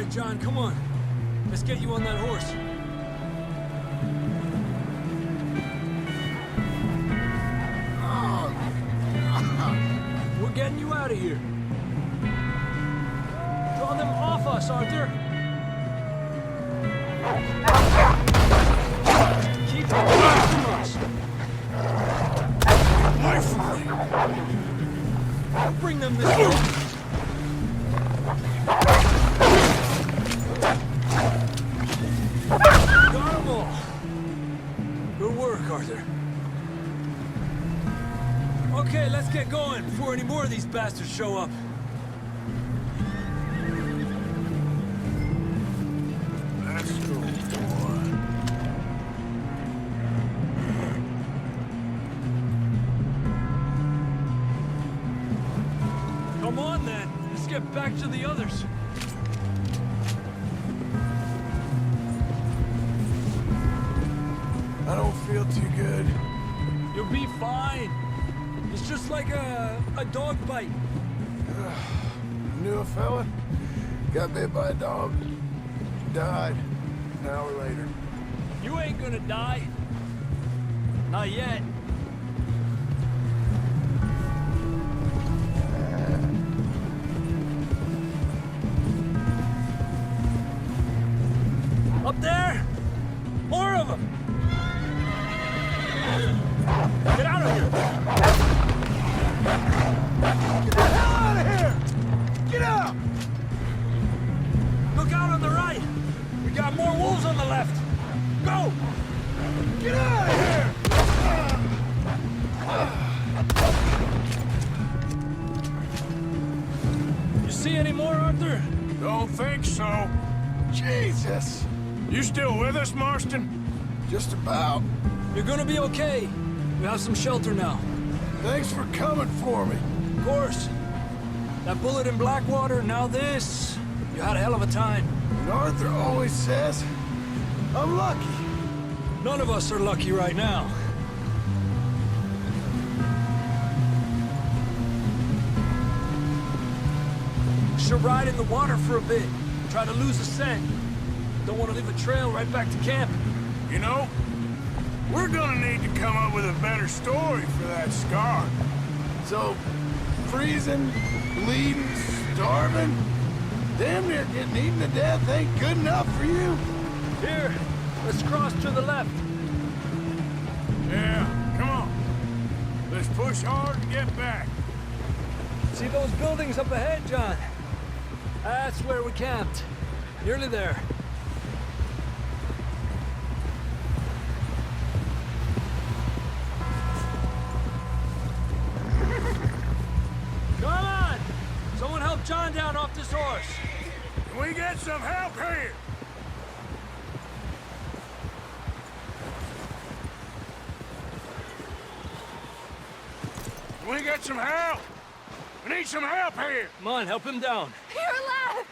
right, John, come on. Let's get you on that horse. We're getting you out of here. Draw them off us, Arthur. Keep them away from us. Away from me. Bring them this way. Got them all. Good work, Arthur. Okay, let's get going before any more of these bastards show up. Let's go, boy. Come on, then. Let's get back to the others. I don't feel too good. You'll be fine. It's just like a dog bite. Knew a fella, got bit by a dog, died an hour later. You ain't gonna die. Not yet. Up there? More of them! Get out of here! Get the hell out of here! Get out! Look out on the right! We got more wolves on the left! Go! Get out of here! You see any more, Arthur? Don't think so. Jesus! You still with us, Marston? Just about. You're gonna be okay. We have some shelter now. Thanks for coming for me. Of course. That bullet in Blackwater, now this. You had a hell of a time. And Arthur always says, I'm lucky. None of us are lucky right now. Should ride in the water for a bit. Try to lose a scent. Don't want to leave a trail right back to camp. You know, we're gonna need to come up with a better story for that scar. So, freezing, bleeding, starving, damn near getting eaten to death ain't good enough for you? Here, let's cross to the left. Yeah, come on. Let's push hard and get back. See those buildings up ahead, John? That's where we camped. Nearly there. Come on! Someone help John down off this horse. Can we get some help here? Can we get some help? We need some help here. Come on, help him down. You're alive!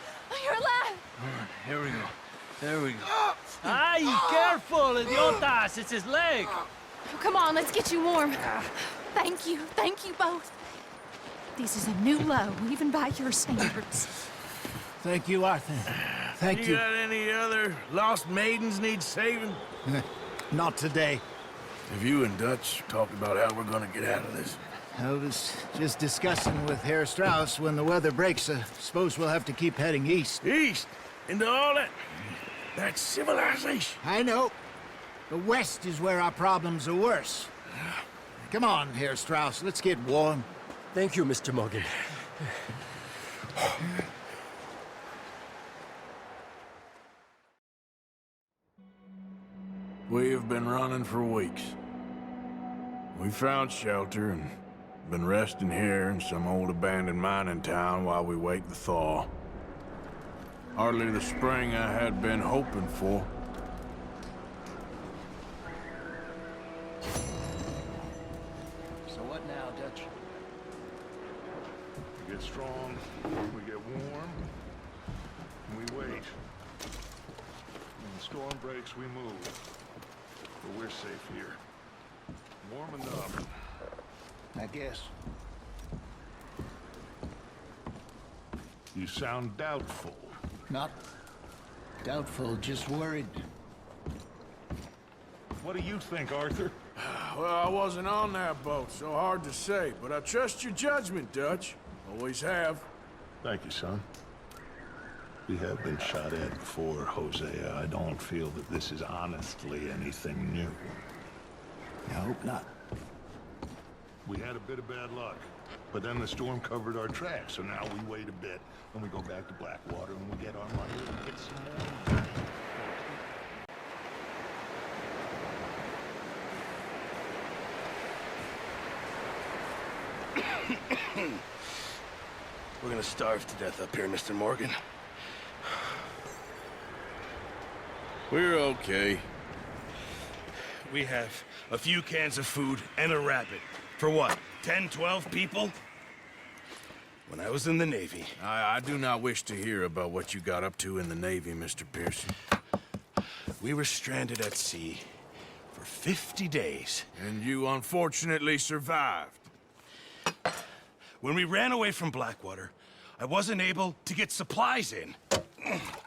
You're alive! Here we go. There we go. Ay, careful, idiotas! It's his leg. Oh, come on, let's get you warm. Thank you both. This is a new low, even by your standards. Thank you, Arthur. Thank you. got any other lost maidens need saving? Not today. Have you and Dutch talked about how we're gonna get out of this? I was just discussing with Herr Strauss when the weather breaks. I suppose we'll have to keep heading east. East? Into all that civilization? I know. The west is where our problems are worse. Come on, Herr Strauss, let's get warm. Thank you, Mr. Morgan. We have been running for weeks. We found shelter and been resting here in some old abandoned mining town while we wait the thaw. Hardly the spring I had been hoping for. So what now, Dutch? We get strong, we get warm, and we wait. When the storm breaks, we move. But we're safe here. Warm enough. I guess. You sound doubtful. Not Doubtful, just worried. What do you think, Arthur? Well, I wasn't on that boat, so hard to say, but I trust your judgment, Dutch. Always have. Thank you, son. We have been shot at before, Hosea. I don't feel that this is honestly anything new. I hope not. We had a bit of bad luck, but then the storm covered our tracks, so now we wait a bit, and we go back to Blackwater, and we get our money and get some more. We're gonna starve to death up here, Mr. Morgan. We're okay. We have a few cans of food and a rabbit. For what, 10, 12 people? When I was in the Navy. I do not wish to hear about what you got up to in the Navy, Mr. Pearson. We were stranded at sea for 50 days. And you unfortunately survived. When we ran away from Blackwater, I wasn't able to get supplies in.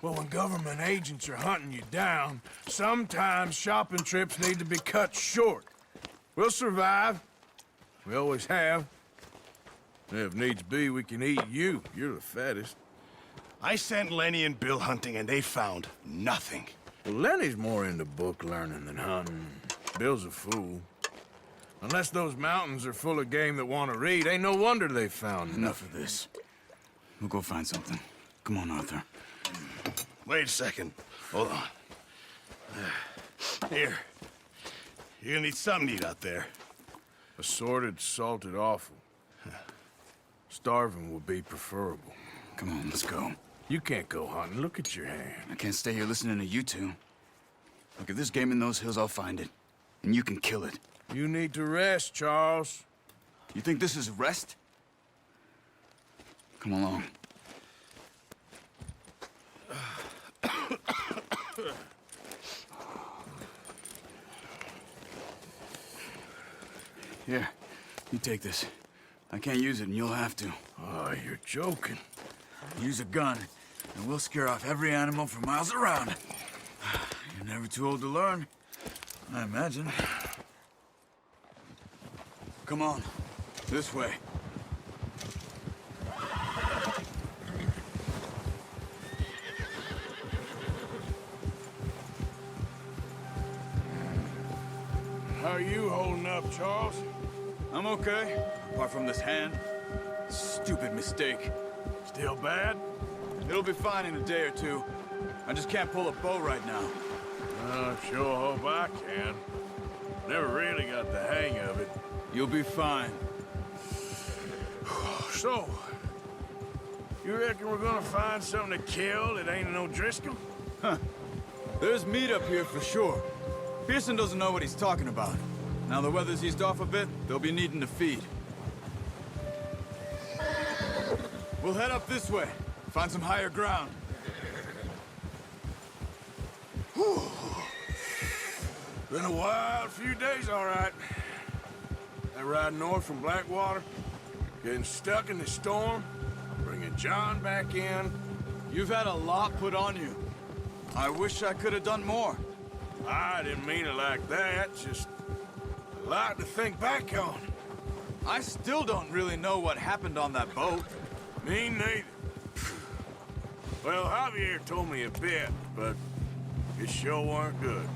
Well, when government agents are hunting you down, sometimes shopping trips need to be cut short. We'll survive. We always have. If needs be, we can eat you. You're the fattest. I sent Lenny and Bill hunting, and they found nothing. Well, Lenny's more into book learning than hunting. Bill's a fool. Unless those mountains are full of game that want to read, ain't no wonder they found Enough of this. We'll go find something. Come on, Arthur. Wait a second. Hold on. Here. You're gonna need something to eat out there. Assorted, salted offal. Starving would be preferable. Come on, let's go. You can't go hunting. Look at your hand. I can't stay here listening to you two. Look, if there's game in those hills, I'll find it. And you can kill it. You need to rest, Charles. You think this is rest? Come along. Here, you take this. I can't use it, and you'll have to. Oh, you're joking. Use a gun, and we'll scare off every animal for miles around. You're never too old to learn, I imagine. Come on, this way. How are you holding up, Charles? I'm okay, apart from this hand. Stupid mistake. Still bad? It'll be fine in a day or two. I just can't pull a bow right now. I sure hope I can. Never really got the hang of it. You'll be fine. So, you reckon we're gonna find something to kill that ain't no Driscoll? There's meat up here for sure. Pearson doesn't know what he's talking about. Now the weather's eased off a bit, they'll be needing to feed. We'll head up this way, find some higher ground. Been a wild few days, all right. That ride north from Blackwater, getting stuck in the storm, bringing John back in. You've had a lot put on you. I wish I could have done more. I didn't mean it like that, just a lot to think back on. I still don't really know what happened on that boat. Me neither. Well, Javier told me a bit, but it sure weren't good.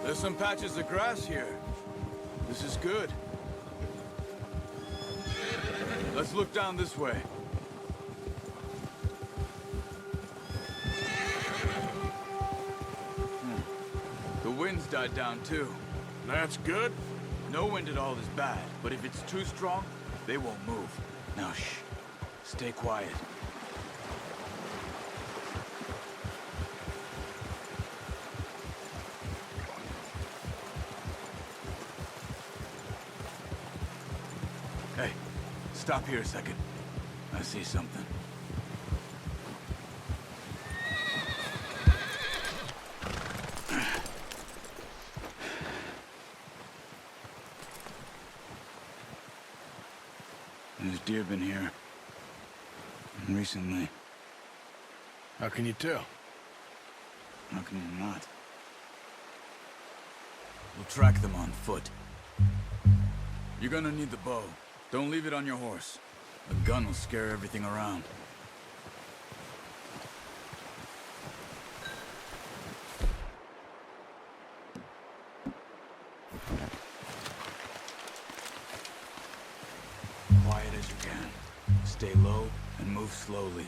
There's some patches of grass here. This is good. Let's look down this way. wind's died down too. That's good. No wind at all is bad, but if it's too strong, they won't move. Now shh. Stay quiet. Hey, stop here a second. I see something. There's deer been here. Recently. How can you tell? How can you not? We'll track them on foot. You're gonna need the bow. Don't leave it on your horse. A gun will scare everything around. Quiet as you can. Stay low and move slowly.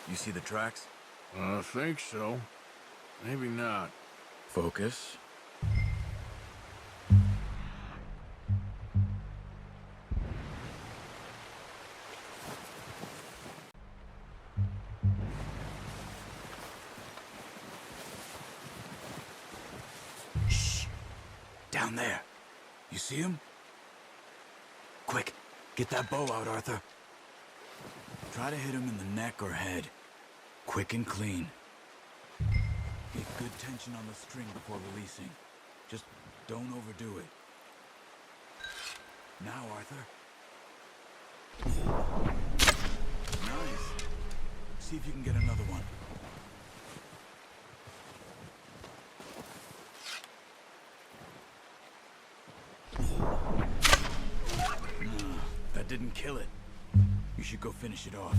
You see the tracks? I think so. Maybe not. Focus. Shh. Down there. You see him? Quick, get that bow out, Arthur. Try to hit him in the neck or head. Quick and clean. Get good tension on the string before releasing. Just don't overdo it. Now, Arthur. Nice. See if you can get another one. No, that didn't kill it. You should go finish it off.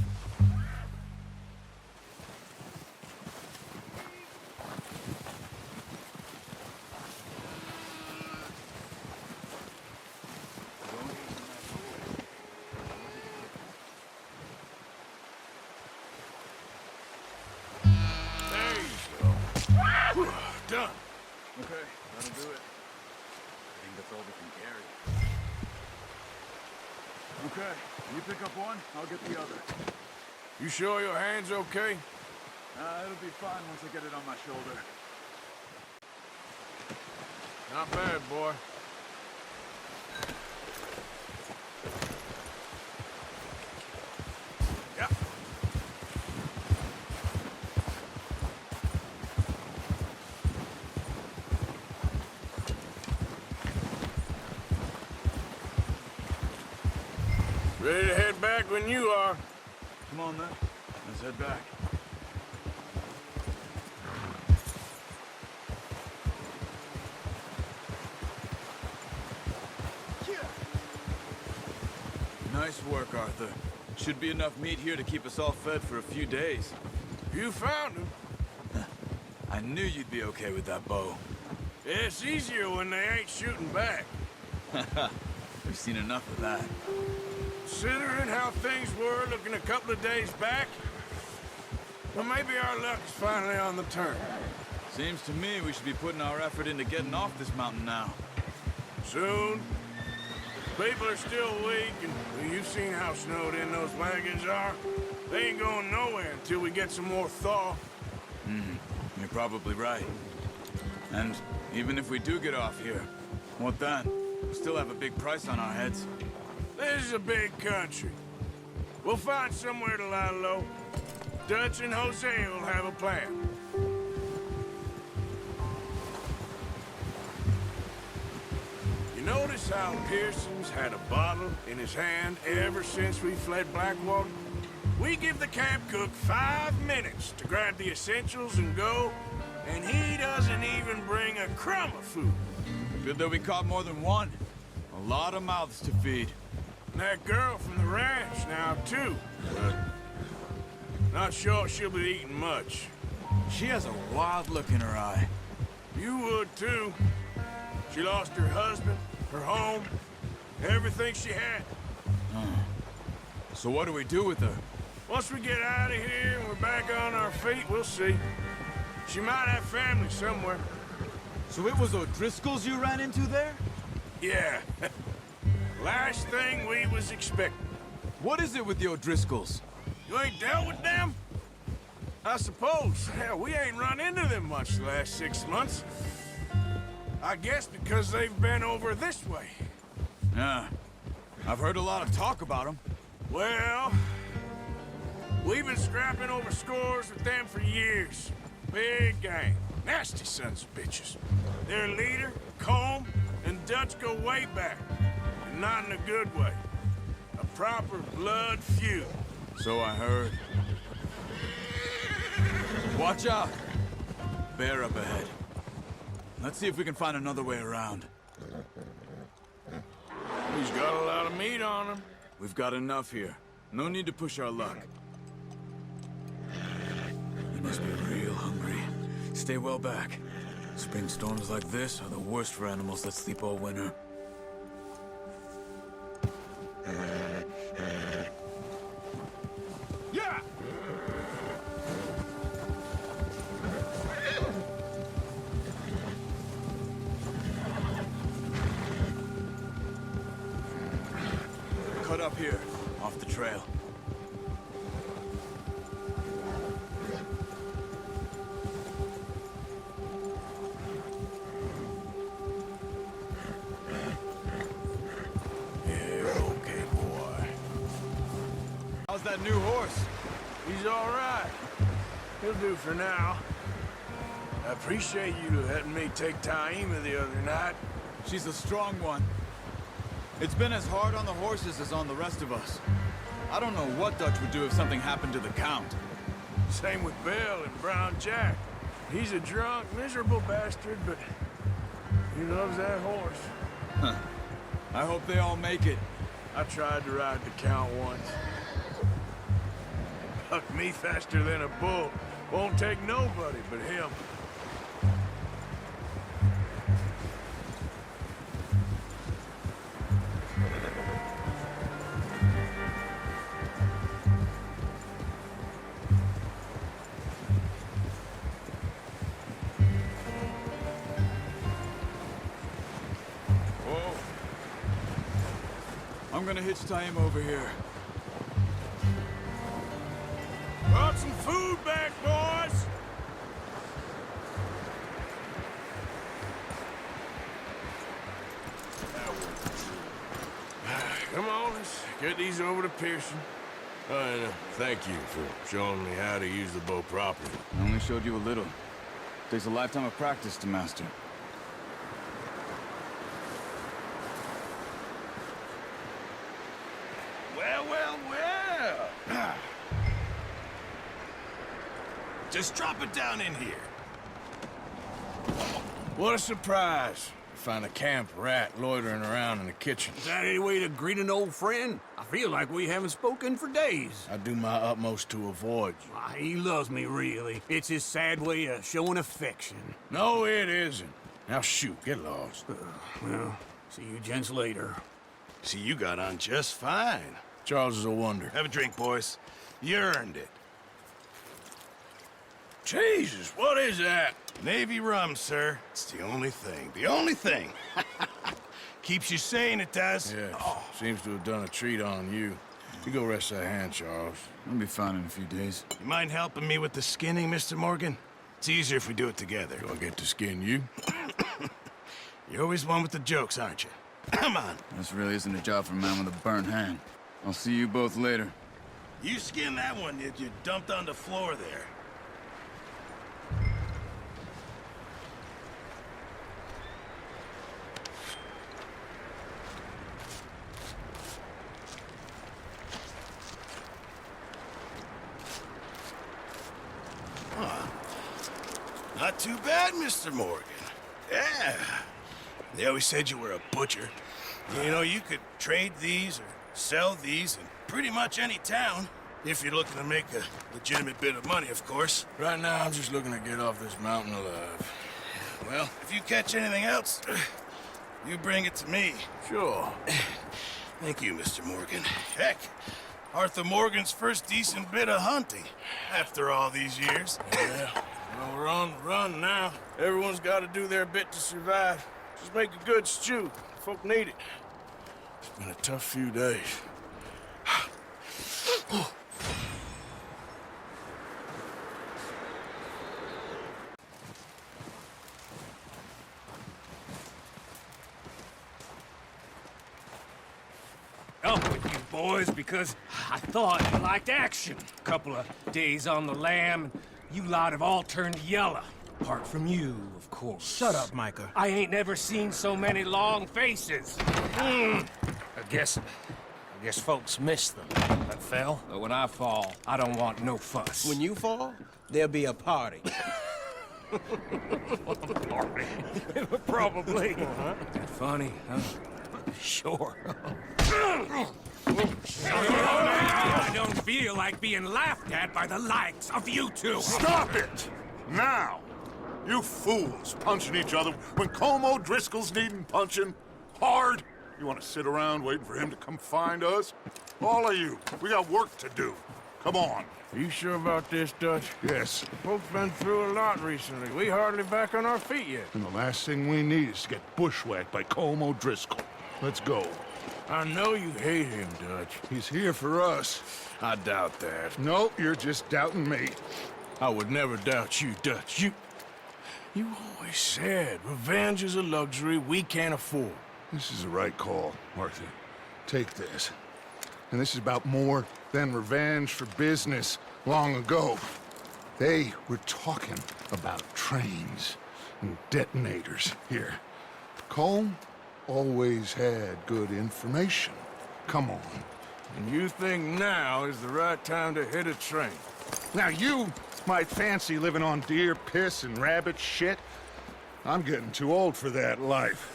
Done. Okay, that'll do it. I think that's all we can carry. Okay, you pick up one, I'll get the other. You sure your hand's okay? It'll be fine once I get it on my shoulder. Not bad, boy. Yep. Ready to head back when you are. Come on then, let's head back. Nice work, Arthur. Should be enough meat here to keep us all fed for a few days. You found him. I knew you'd be okay with that bow. It's easier when they ain't shooting back. We've seen enough of that. Considering how things were looking a couple of days back, well, maybe our luck is finally on the turn. Seems to me we should be putting our effort into getting off this mountain now. Soon. People are still weak, and well, you've seen how snowed in those wagons are. They ain't going nowhere until we get some more thaw. You're probably right. And even if we do get off here, what then? We still have a big price on our heads. This is a big country. We'll find somewhere to lie low. Dutch and Jose will have a plan. You notice how Pearson's had a bottle in his hand ever since we fled Blackwater? We give the camp cook 5 minutes to grab the essentials and go, and he doesn't even bring a crumb of food. Good that we caught more than one. A lot of mouths to feed. And that girl from the ranch now, too. But not sure she'll be eating much. She has a wild look in her eye. You would, too. She lost her husband, her home, everything she had. So what do we do with her? Once we get out of here and we're back on our feet, we'll see. She might have family somewhere. So it was O'Driscoll's you ran into there? Yeah. Last thing we was expecting. What is it with the O'Driscolls? You ain't dealt with them? I suppose. Hell, we ain't run into them much the last 6 months. I guess because they've been over this way. Yeah. I've heard a lot of talk about them. Well, we've been scrapping over scores with them for years. Big gang. Nasty sons of bitches. Their leader, Combe, and Dutch go way back. And not in a good way. A proper blood feud. So I heard. Watch out! Bear up ahead. Let's see if we can find another way around. He's got a lot of meat on him. We've got enough here. No need to push our luck. You must be real hungry. Stay well back. Spring storms like this are the worst for animals that sleep all winter. Yeah! Cut up here, off the trail. Okay, boy. How's that new horse? He's all right. He'll do for now. I appreciate you letting me take Taima the other night. She's a strong one. It's been as hard on the horses as on the rest of us. I don't know what Dutch would do if something happened to the Count. Same with Bill and Brown Jack. He's a drunk, miserable bastard, but he loves that horse. Huh. I hope they all make it. I tried to ride the Count once. Bucked me faster than a bull. Won't take nobody but him. I'm gonna hitch Taima over here. Brought some food back, boys! Come on, let's get these over to Pearson. And thank you for showing me how to use the bow properly. I only showed you a little. Takes a lifetime of practice to master. Well. Just drop it down in here. What a surprise. Find a camp rat loitering around in the kitchen. Is that any way to greet an old friend? I feel like we haven't spoken for days. I do my utmost to avoid you. Ah, he loves me, really. It's his sad way of showing affection. No, it isn't. Now shoot, get lost. Well, see you gents later. See, you got on just fine. Charles is a wonder. Have a drink, boys. You earned it. Jesus, what is that? Navy rum, sir. It's the only thing. The only thing. Keeps you sane, it does. Yeah, seems to have done a treat on you. You go rest that hand, Charles. I'll be fine in a few days. You mind helping me with the skinning, Mr. Morgan? It's easier if we do it together. Do I get to skin you? You're always one with the jokes, aren't you? Come on. This really isn't a job for a man with a burnt hand. I'll see you both later. You skin that one that you dumped on the floor there. Not too bad, Mr. Morgan. Yeah. They always said you were a butcher. You know, you could trade these or sell these in pretty much any town. If you're looking to make a legitimate bit of money, of course. Right now, I'm just looking to get off this mountain alive. Well, if you catch anything else, you bring it to me. Sure. Thank you, Mr. Morgan. Heck, Arthur Morgan's first decent bit of hunting after all these years. Yeah, well, we're on the run now. Everyone's got to do their bit to survive. Just make a good stew. Folk need it. It's been a tough few days. Up with you boys because I thought you liked action. Couple of days on the lam, and you lot have all turned yellow. Apart from you, of course. Shut up, Micah. I ain't never seen so many long faces. I guess folks miss them. That fell. But when I fall, I don't want no fuss. When you fall, there'll be a party. Party. Probably. That funny, huh? Sure. I don't feel like being laughed at by the likes of you two. Stop it! Now! You fools punching each other when Como Driscoll's needing punching hard. You want to sit around waiting for him to come find us? All of you, we got work to do. Come on. Are you sure about this, Dutch? Yes. Folks been through a lot recently. We hardly back on our feet yet. And the last thing we need is to get bushwhacked by Como Driscoll. Let's go. I know you hate him, Dutch. He's here for us. I doubt that. No, you're just doubting me. I would never doubt you, Dutch. You always said revenge is a luxury we can't afford. This is the right call, Arthur. Take this. And this is about more than revenge for business long ago. They were talking about trains and detonators here. Colm always had good information. Come on. And you think now is the right time to hit a train? Now you might fancy living on deer piss and rabbit shit. I'm getting too old for that life.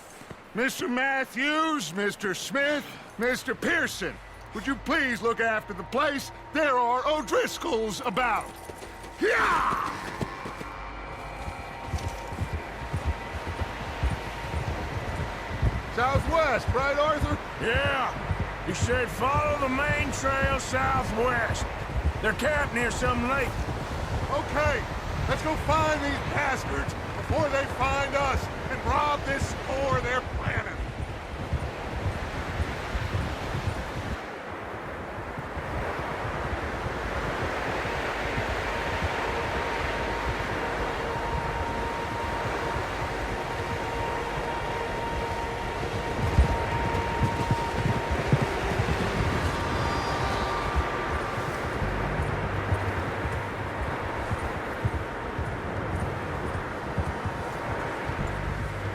Mr. Matthews, Mr. Smith, Mr. Pearson, would you please look after the place? There are O'Driscolls about. Yeah! Southwest, right, Arthur? Yeah. He said follow the main trail southwest. They're camped near some lake. Okay, let's go find these bastards before they find us and rob this store they're planning.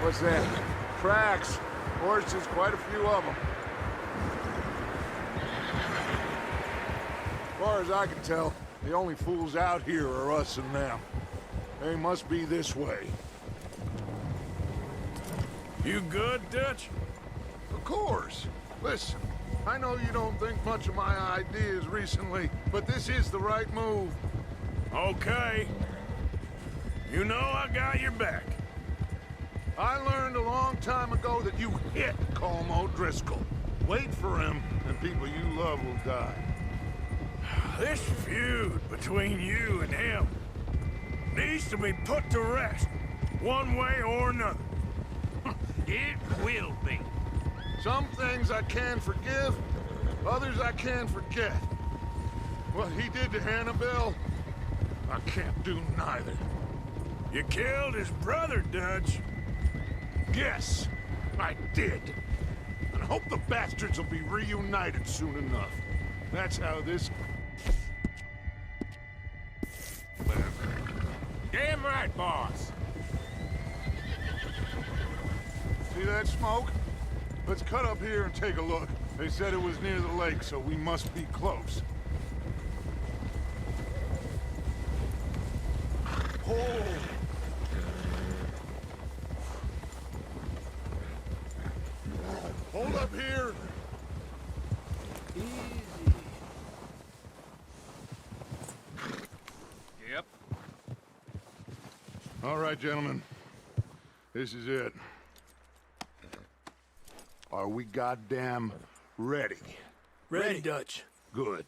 What's that? Tracks. Horses, quite a few of them. As far as I can tell, the only fools out here are us and them. They must be this way. You good, Dutch? Of course. Listen, I know you don't think much of my ideas recently, but this is the right move. Okay. You know I got your back. I learned a long time ago that you hit Colm O'Driscoll. Wait for him, and people you love will die. This feud between you and him needs to be put to rest, one way or another. It will be. Some things I can forgive, others I can forget. What he did to Annabelle, I can't do neither. You killed his brother, Dutch. Yes, I did. And I hope the bastards will be reunited soon enough. That's how this... Damn right, boss. See that smoke? Let's cut up here and take a look. They said it was near the lake, so we must be close. Oh! Hold up here! Yep. All right, gentlemen. This is it. Are we goddamn ready? Ready, Dutch. Good.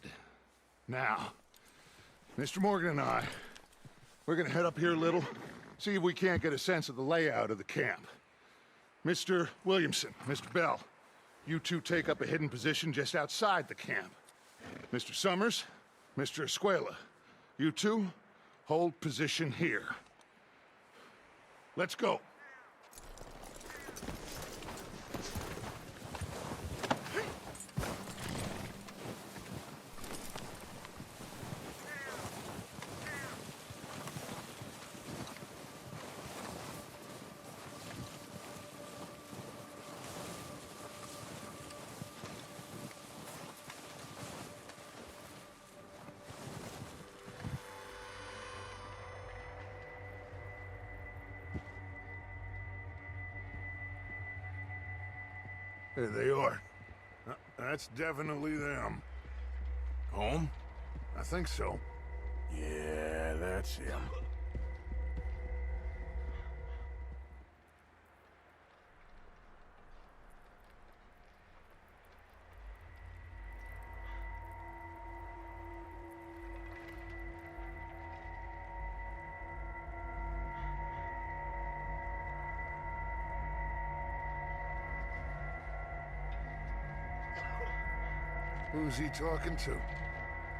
Now, Mr. Morgan and I, we're gonna head up here a little, see if we can't get a sense of the layout of the camp. Mr. Williamson, Mr. Bell, you two take up a hidden position just outside the camp. Mr. Summers, Mr. Escuela, you two hold position here. Let's go. There they are. That's definitely them. Home? I think so. Yeah, that's him. Who's he talking to?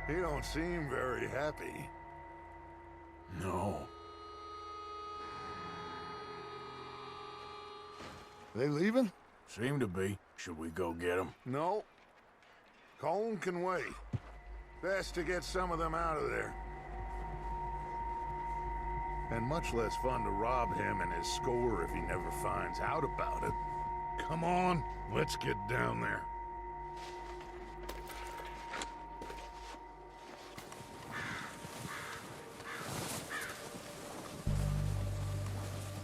He don't seem very happy. No. They leaving? Seem to be. Should we go get them? No. Colin can wait. Best to get some of them out of there. And much less fun to rob him and his score if he never finds out about it. Come on, let's get down there.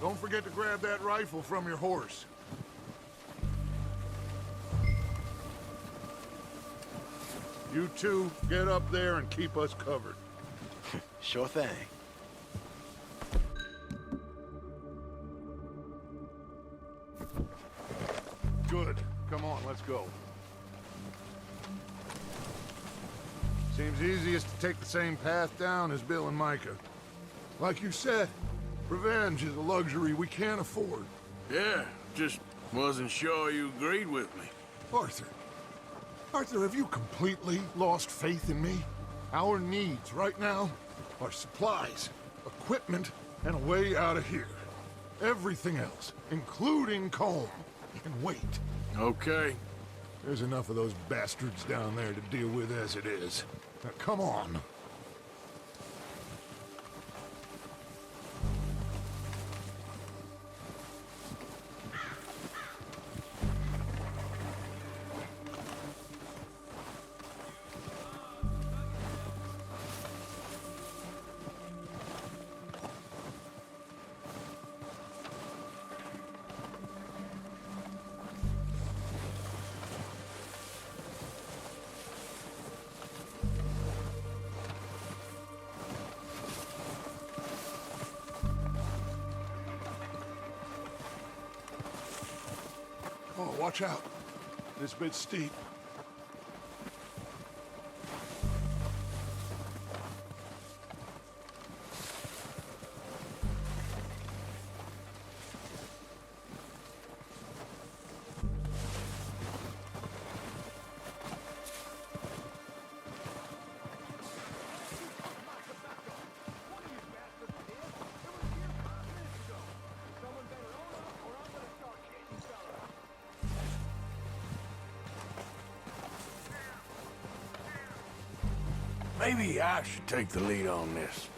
Don't forget to grab that rifle from your horse. You two, get up there and keep us covered. Sure thing. Good. Come on, let's go. Seems easiest to take the same path down as Bill and Micah. Like you said, revenge is a luxury we can't afford. Yeah, just wasn't sure you agreed with me. Arthur. Arthur, have you completely lost faith in me? Our needs right now are supplies, equipment, and a way out of here. Everything else, including Colm, can wait. Okay. There's enough of those bastards down there to deal with as it is. Now, come on. Oh, watch out. This bit's steep. Maybe I should take the lead on this.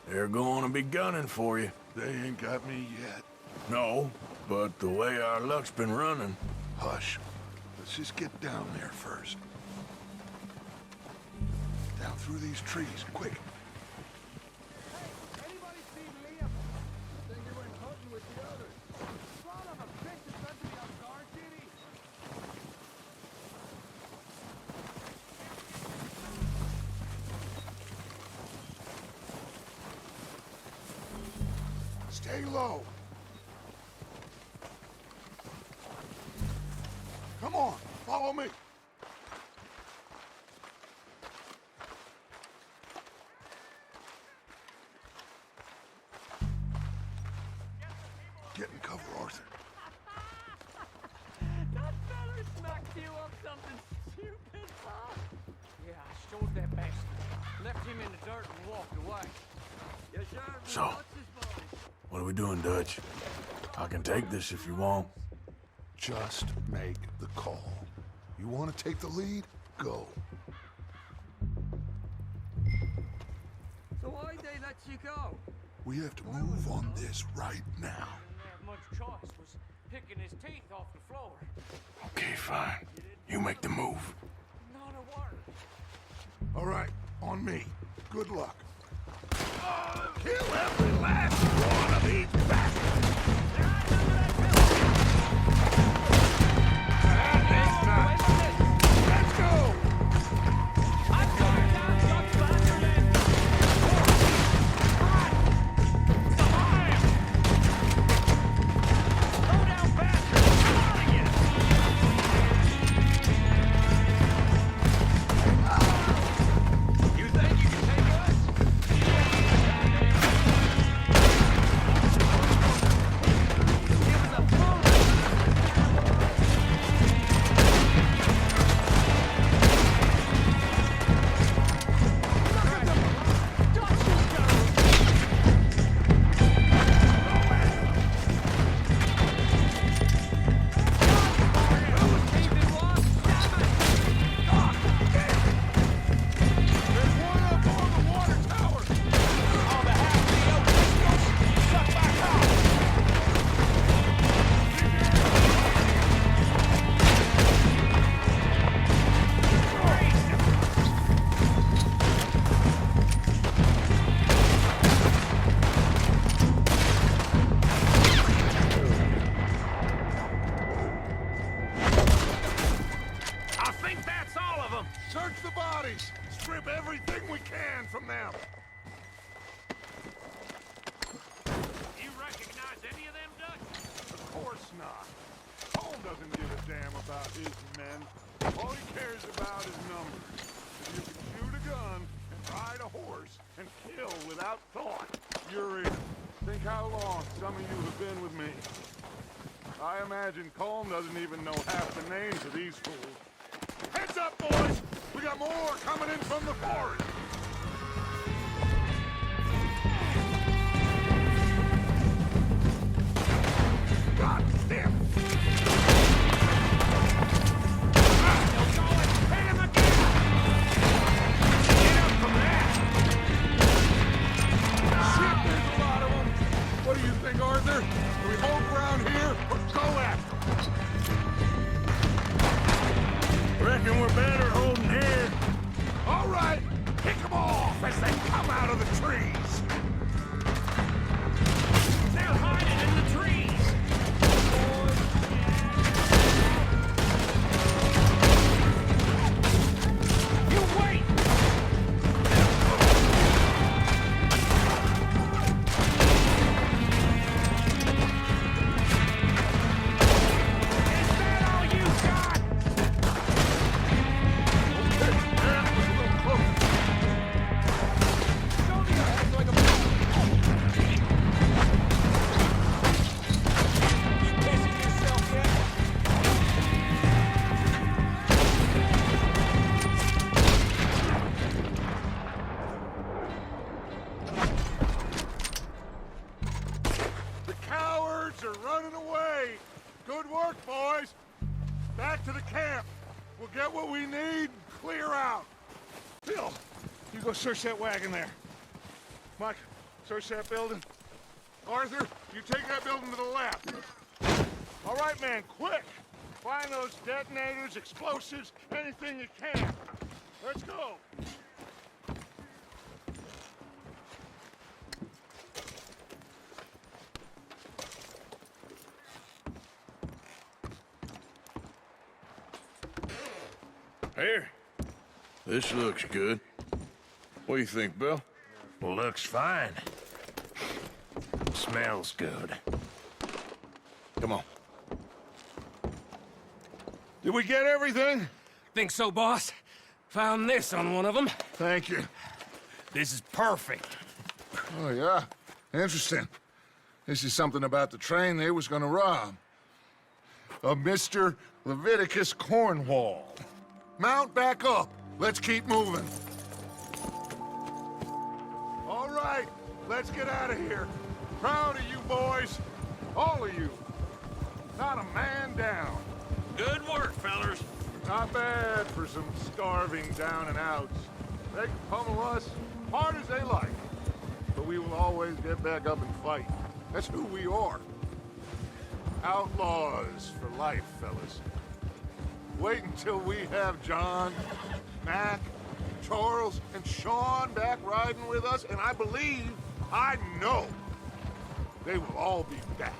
They're going to be gunning for you. They ain't got me yet. No, but the way our luck's been running... Hush. Let's just get down there first. Down through these trees, quick. Anybody see Liam? I think he went hunting with the others. Son of a bitch, it's meant to be off guard, did he? Stay low. Come on, follow me. get in cover, Arthur. That fella smacked you up something stupid, huh? Yeah, I showed that bastard. Left him in the dirt and walked away. Yes, sir. So, What's his body? what are we doing, Dutch? I can take this if you want. Just make the call. You want to take the lead? Go. So why'd they let you go? We have to move on this right now. Didn't have much choice. Was picking his teeth off the floor. Okay, fine. You make the move. Not a word. All right, on me. Good luck. Kill every last one of these bastards! Let's go! Search the bodies! Strip everything we can from them! You recognize any of them, Dutch? Of course not. Cole doesn't give a damn about his men. All he cares about is numbers. If you can shoot a gun and ride a horse and kill without thought, you're in. Think how long some of you have been with me. I imagine Colm doesn't even know half the names of these fools. Heads up, boys! We got more coming in from the forest! God damn it! Hit him again! Get up from that! Shit, there's a lot of them! What do you think, Arthur? Do we hold ground here or go after them? Reckon we're better holding here. All right, pick them off as they come out of the trees! They're hiding in the trees! You wait! Is that all you got? Show me your head like a You pissing yourself yet? The cowards are running away! Good work, boys! Back to the camp! We'll get what we need, clear out! Bill, you go search that wagon there. Mike, search that building. Arthur, you take that building to the left. All right, man, quick! Find those detonators, explosives, anything you can. Let's go! Here. This looks good. What do you think, Bill? Looks fine. Smells good. Come on. Did we get everything? Think so, boss? Found this on one of them. Thank you. This is perfect. Oh, yeah? Interesting. This is something about the train they was gonna rob. A Mr. Leviticus Cornwall. Mount back up. Let's keep moving. All right, let's get out of here. Proud of you boys. All of you. Not a man down. Good work, fellers. Not bad for some starving down and outs. They can pummel us hard as they like. But we will always get back up and fight. That's who we are. Outlaws for life, fellas. Wait until we have John, Mac, Charles, and Sean back riding with us, and I believe, I know, they will all be back.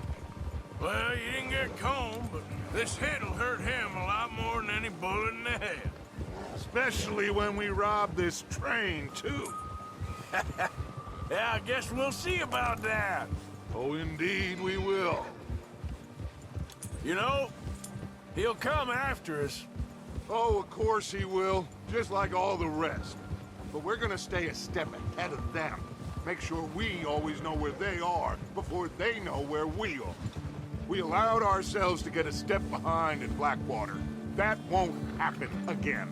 Well, you didn't get Combe, but this hit'll hurt him a lot more than any bullet in the head. Especially when we rob this train, too. Yeah, I guess we'll see about that. Oh, indeed we will. You know, he'll come after us. Oh, of course he will, just like all the rest. But we're gonna stay a step ahead of them. Make sure we always know where they are before they know where we are. We allowed ourselves to get a step behind in Blackwater. That won't happen again.